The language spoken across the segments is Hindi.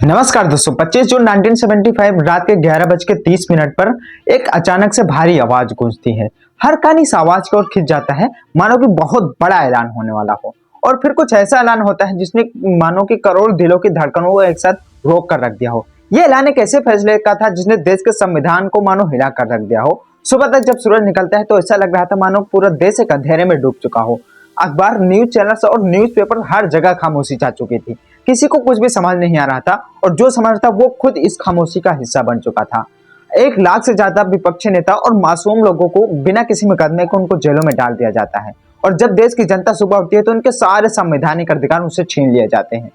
नमस्कार दोस्तों, 25 जून 1975 रात के 11:30 पर एक अचानक से भारी आवाज गूंजती है। हर कान इस आवाज की ओर खिंच जाता है, मानो कि बहुत बड़ा ऐलान होने वाला हो। और फिर कुछ ऐसा ऐलान होता है जिसने मानो कि करोड़ दिलों की धड़कनों को एक साथ रोक कर रख दिया हो। यह ऐलान एक ऐसे फैसले का था जिसने देश के संविधान को मानो हिला कर रख दिया हो। सुबह तक जब सूरज निकलता है तो ऐसा लग रहा था मानो पूरा देश एक अंधेरे में डूब चुका हो। अखबार, न्यूज चैनल्स और न्यूज़पेपर हर जगह खामोशी छा चुकी थी। किसी को कुछ भी समझ नहीं आ रहा था और जो समझ रहा था वो खुद इस खामोशी का हिस्सा बन चुका था। 1 लाख से ज्यादा विपक्षी नेता और मासूम लोगों को बिना किसी मुकदमे के उनको जेलों में डाल दिया जाता है। और जब देश की जनता सुबह उठती है तो उनके सारे संवैधानिक अधिकार उनसे छीन लिए जाते हैं।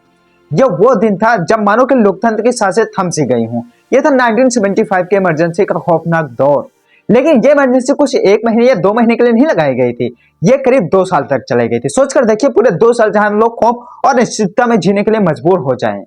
यह वो दिन था जब मानो कि लोकतंत्र की सांसें थम सी गई हों। यह था 1975 के इमरजेंसी का खौफनाक दौर। लेकिन ये इमरजेंसी कुछ 1 महीने या 2 महीने के लिए नहीं लगाई गई थी, ये करीब 2 साल तक चलाई गई थी। सोचकर देखिए, पूरे 2 साल जहां लोग खौफ और अनिश्चितता में जीने के लिए मजबूर हो जाएं।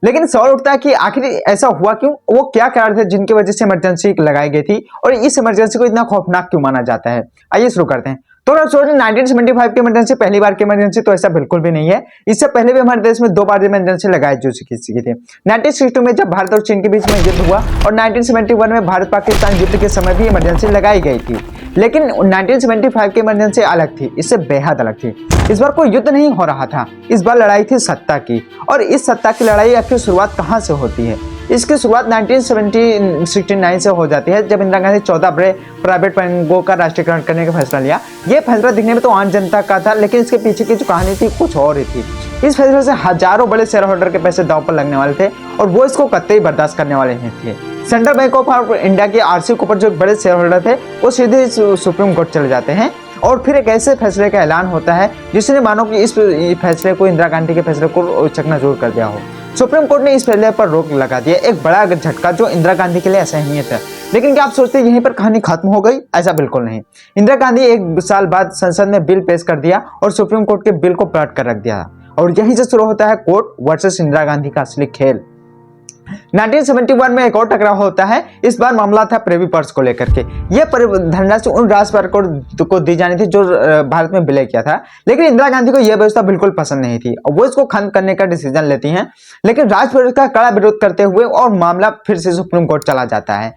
लेकिन सवाल उठता है कि आखिर ऐसा हुआ क्यों? वो क्या कारण थे जिनकी वजह से इमरजेंसी लगाई गई थी और इस इमरजेंसी को इतना खौफनाक क्यों माना जाता है? आइए शुरू करते हैं। तो अगर सोचें 1975 की इमरजेंसी पहली बार की इमरजेंसी, तो ऐसा बिल्कुल भी नहीं है। इससे पहले भी हमारे देश में 2 बार इमरजेंसी लगाई जा चुकी थी। 1962 में जब भारत और चीन के बीच में युद्ध हुआ और 1971 में भारत पाकिस्तान युद्ध के समय भी इमरजेंसी लगाई गई थी। लेकिन 1975 की इमरजेंसी अलग थी, इससे बेहद अलग थी। इस बार कोई युद्ध नहीं हो रहा था, इस बार लड़ाई थी सत्ता की। और इस सत्ता की लड़ाई आखिर शुरुआत कहां से होती है? इसकी शुरुआत 1969 से हो जाती है, जब इंदिरा गांधी 14 बड़े प्राइवेट बैंकों का राष्ट्रीयकरण करने का फैसला लिया। यह फैसला दिखने में तो आम जनता का था, लेकिन इसके पीछे की जो कहानी थी कुछ और ही थी। इस फैसले से हजारों बड़े शेयर होल्डर के पैसे दांव पर लगने वाले थे और वो इसको कतई बर्दाश्त करने वाले नहीं थे। सेंट्रल बैंक ऑफ इंडिया के आरसी कूपर, जो बड़े शेयर होल्डर थे, वो सीधे सुप्रीम कोर्ट चले जाते हैं और फिर एक ऐसे फैसले का ऐलान होता है जिसने मानो कि इस फैसले को, इंदिरा गांधी के फैसले को चकनाचूर कर दिया हो। सुप्रीम कोर्ट ने इस फैसले पर रोक लगा दिया, एक बड़ा झटका जो इंदिरा गांधी के लिए असहनीय था। लेकिन क्या आप सोचते हैं यहीं पर कहानी खत्म हो गई? ऐसा बिल्कुल नहीं। इंदिरा गांधी 1 साल बाद संसद में बिल पेश कर दिया और सुप्रीम कोर्ट के बिल को पलट कर रख दिया। और यहीं से शुरू होता है कोर्ट वर्सेस इंदिरा गांधी का असली खेल। 1971 में एक और टकराव होता है। इस बार मामला था प्रिवी पर्स को लेकर के। यह धनराशि उन राष्ट्रपति को दी जानी थी जो भारत में विलय किया था। लेकिन इंदिरा गांधी को यह व्यवस्था बिल्कुल पसंद नहीं थी और वो इसको खत्म करने का डिसीजन लेती हैं। लेकिन राष्ट्रपति का कड़ा विरोध करते हुए और मामला फिर से सुप्रीम कोर्ट चला जाता है।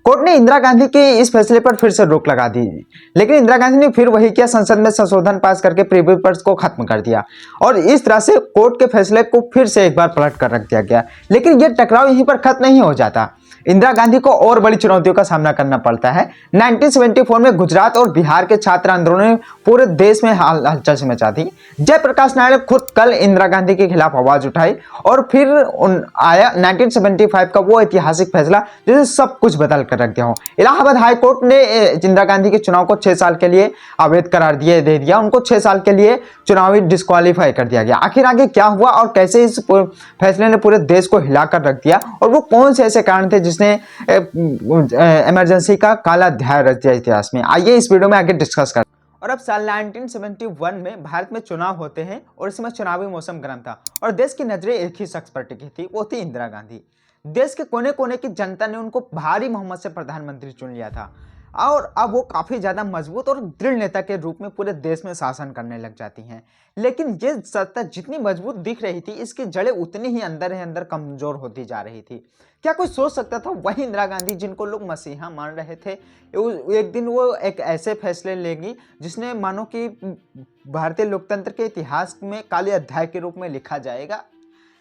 कोर्ट ने इंदिरा गांधी के इस फैसले पर फिर से रोक लगा दी, लेकिन इंदिरा गांधी ने फिर वही किया, संसद में संशोधन पास करके प्रिवी पर्स को खत्म कर दिया और इस तरह से कोर्ट के फैसले को फिर से एक बार पलट कर रख दिया गया। लेकिन यह टकराव यहीं पर खत्म नहीं हो जाता। इंदिरा गांधी को और बड़ी चुनौतियों का सामना करना पड़ता है। 1974 में गुजरात और बिहार के छात्र आंदोलन ने पूरे देश में हलचल मचा दी। जयप्रकाश नारायण ने खुद कल इंदिरा गांधी के खिलाफ आवाज उठाई और फिर आया 1975 का वो ऐतिहासिक फैसला जिसने सब कुछ बदल कर रख दिया हो। इलाहाबाद हाई कोर्ट ने इंदिरा गांधी के चुनाव को 6 साल के लिए अवैध करार दे दिया। उनको 6 साल के लिए चुनावी डिस्क्वालीफाई कर दिया गया। आखिर आगे क्या हुआ और कैसे इस फैसले ने पूरे देश को हिलाकर रख दिया और वो कौन से ऐसे कारण थे जिसने इमरजेंसी का काला अध्याय रच दिया इतिहास में? आइए इस वीडियो में आगे डिस्कस करते हैं। और अब साल 1971 में भारत में चुनाव होते हैं और इसमें चुनावी मौसम गर्म था और देश की नजरें एक ही शख्स पर टिकी थी, वो थी इंदिरा गांधी। देश के कोने कोने की जनता ने उनको भारी बहुमत से प्रधानमंत्री चुन लिया था और अब वो काफी ज्यादा मजबूत और दृढ़ नेता के रूप में पूरे देश में शासन करने लग जाती हैं। लेकिन ये सत्ता जितनी मजबूत दिख रही थी, इसकी जड़ें उतनी ही अंदर ही अंदर कमजोर होती जा रही थी। क्या कोई सोच सकता था वही इंदिरा गांधी, जिनको लोग मसीहा मान रहे थे, एक दिन वो एक ऐसे फैसले लेंगी जिसने मानो कि भारतीय लोकतंत्र के इतिहास में काले अध्याय के रूप में लिखा जाएगा।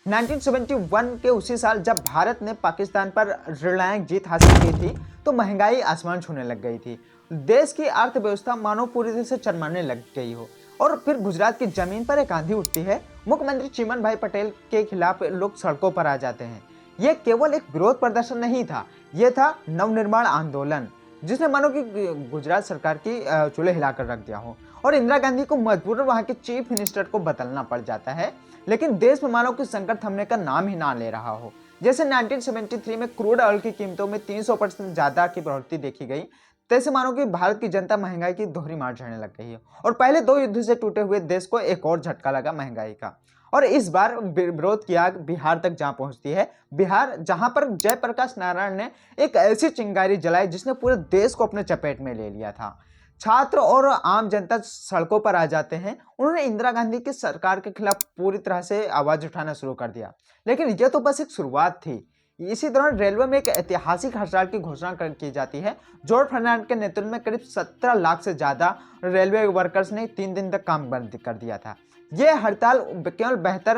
1971 के उसी साल जब भारत ने पाकिस्तान पर निर्णायक जीत हासिल की थी तो महंगाई आसमान छूने लग गई थी। देश की अर्थव्यवस्था मानो पूरी तरह से चरमरने लग गई हो। और फिर गुजरात की जमीन पर एक आंधी उठती है। मुख्यमंत्री चिमन भाई पटेल के खिलाफ लोग सड़कों पर आ जाते हैं। यह केवल एक विरोध प्रदर्शन नहीं था, यह था नवनिर्माण आंदोलन जिसने मानो कि गुजरात सरकार की चूल्हे हिलाकर रख दिया हो। और इंदिरा गांधी को मजबूरन वहां के चीफ मिनिस्टर को बदलना पड़ जाता है। लेकिन देश में मानो कि संकट थमने का नाम ही ना ले रहा हो। जैसे 1973 में क्रूड ऑयल की कीमतों में 300% ज्यादा की बढ़ोतरी देखी गई, तैसे मानो कि भारत की जनता महंगाई की दोहरी मार झेलने लग गई है। और पहले 2 युद्ध से टूटे हुए देश को एक और झटका लगा महंगाई का। और इस बार विरोध की आग बिहार तक जा पहुंचती है। बिहार, जहां पर जयप्रकाश नारायण ने एक ऐसी चिंगारी जलाई जिसने पूरे देश को अपने चपेट में ले लिया था। छात्र और आम जनता सड़कों पर आ जाते हैं। उन्होंने इंदिरा गांधी की सरकार के खिलाफ पूरी तरह से आवाज उठाना शुरू कर दिया। लेकिन यह तो बस एक शुरुआत थी। इसी दौरान रेलवे में एक ऐतिहासिक हड़ताल की घोषणा की जाती है। जॉर्ज फर्नांड के नेतृत्व में करीब 17 लाख से ज्यादा रेलवे वर्कर्स ने 3 दिन तक काम बंद कर दिया था। यह हड़ताल केवल बेहतर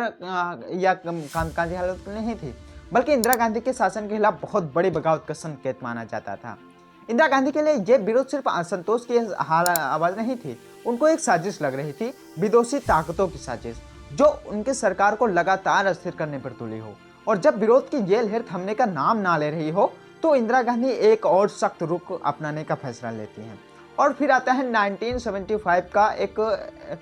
या कामकाजी हालत नहीं थी, बल्कि इंदिरा गांधी के शासन के खिलाफ बहुत बड़ी बगावत का संकेत माना जाता था। इंदिरा गांधी के लिए यह विरोध सिर्फ असंतोष की आवाज नहीं थी, उनको एक साजिश लग रही थी, विदेशी ताकतों की साजिश जो उनकी सरकार को लगातार अस्थिर करने पर तुली हो। और जब विरोध की ये लहर थमने का नाम ना ले रही हो तो इंदिरा गांधी एक और सख्त रुख अपनाने का फैसला लेती हैं। और फिर आता है 1975 का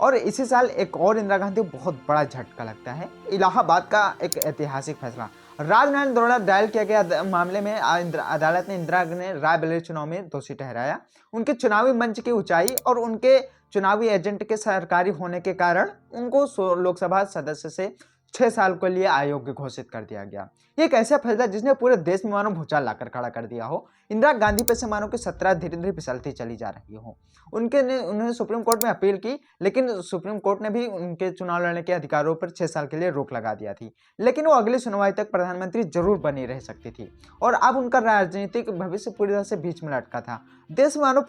और इसी साल एक और इंदिरा गांधी को बहुत बड़ा झटका लगता है। इलाहाबाद का एक ऐतिहासिक फैसला राजनारायण द्वारा दायर किया गया मामले में अदालत ने इंदिरा ने रायबरेली चुनाव में दोषी ठहराया। उनके चुनावी मंच की ऊंचाई और उनके चुनावी एजेंट के सरकारी होने के कारण उनको लोकसभा सदस्य से 6 साल के लिए अयोग्य घोषित कर दिया गया। ये एक ऐसा फैसला जिसने पूरे देश में मानो भूचाल लाकर खड़ा कर दिया हो। इंदिरा गांधी पे से मानो कि 17 धीरे धीरे फिसलती चली जा रही हो। उन्होंने सुप्रीम कोर्ट में अपील की, लेकिन सुप्रीम कोर्ट ने भी उनके चुनाव लड़ने के अधिकारों पर 6 साल के लिए रोक लगा दिया थी। लेकिन वो अगली सुनवाई तक प्रधानमंत्री जरूर बनी रह सकती थी और अब उनका राजनीतिक भविष्य पूरी तरह से बीच में लटका था। देश में मानो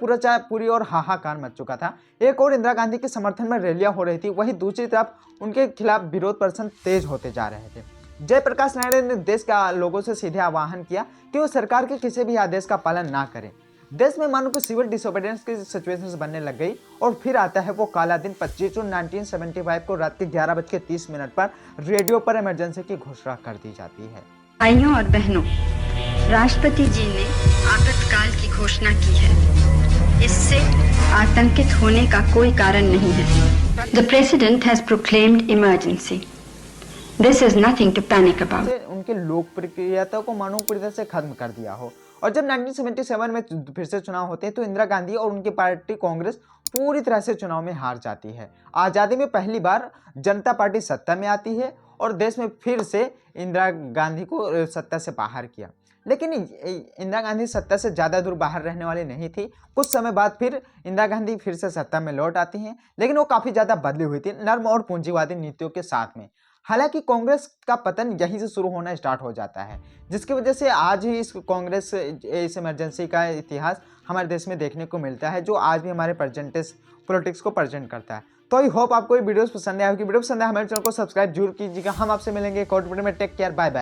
पूरी और हाहाकार मच चुका था। एक और इंदिरा गांधी के समर्थन में रैलियां हो रही थी, वहीं दूसरी तरफ उनके खिलाफ विरोध प्रदर्शन तेज होते जा रहे थे। जयप्रकाश नारायण ने देश के लोगों से सीधे आह्वान किया कि वो सरकार के किसी भी आदेश का पालन ना करें। देश में मानो कि सिविल डिसोबीडियंस की सिचुएशन बनने लग गई। और फिर आता है वो काला दिन 25 जून 1975 को रात के 11:30 पर रेडियो पर इमरजेंसी की घोषणा कर दी जाती है। भाइयों और बहनों, राष्ट्रपति जी ने आपातकाल की घोषणा की है। इससे आतंकित होने का कोई कारण नहीं है। The President has proclaimed emergency. This is nothing to panic about. उनकी लोकप्रियता को मानो पूरी तरह से खत्म कर दिया हो। और जब 1977 में फिर से चुनाव होते हैं तो इंदिरा गांधी और उनकी पार्टी कांग्रेस पूरी तरह से चुनाव में हार जाती है। आज़ादी में पहली बार जनता पार्टी सत्ता में आती है और देश में फिर से इंदिरा गांधी को सत्ता से बाहर किया। लेकिन इंदिरा गांधी सत्ता से ज़्यादा दूर बाहर रहने वाली नहीं थी। कुछ समय बाद फिर इंदिरा गांधी फिर से सत्ता में लौट आती हैं, लेकिन वो काफ़ी ज़्यादा बदली हुई थी नर्म और पूंजीवादी नीतियों के साथ में। हालांकि कांग्रेस का पतन यहीं से शुरू होना स्टार्ट हो जाता है, जिसकी वजह से आज ही इस कांग्रेस इस इमरजेंसी का इतिहास हमारे देश में देखने को मिलता है, जो आज भी हमारे पॉलिटिक्स को प्रेजेंट करता है। तो आई होप आपको ये वीडियोस पसंद आए होगी। वीडियो पसंद है हमारे चैनल को सब्सक्राइब जरूर कीजिएगा। हम आपसे मिलेंगे एक और वीडियो में। Take care, bye bye.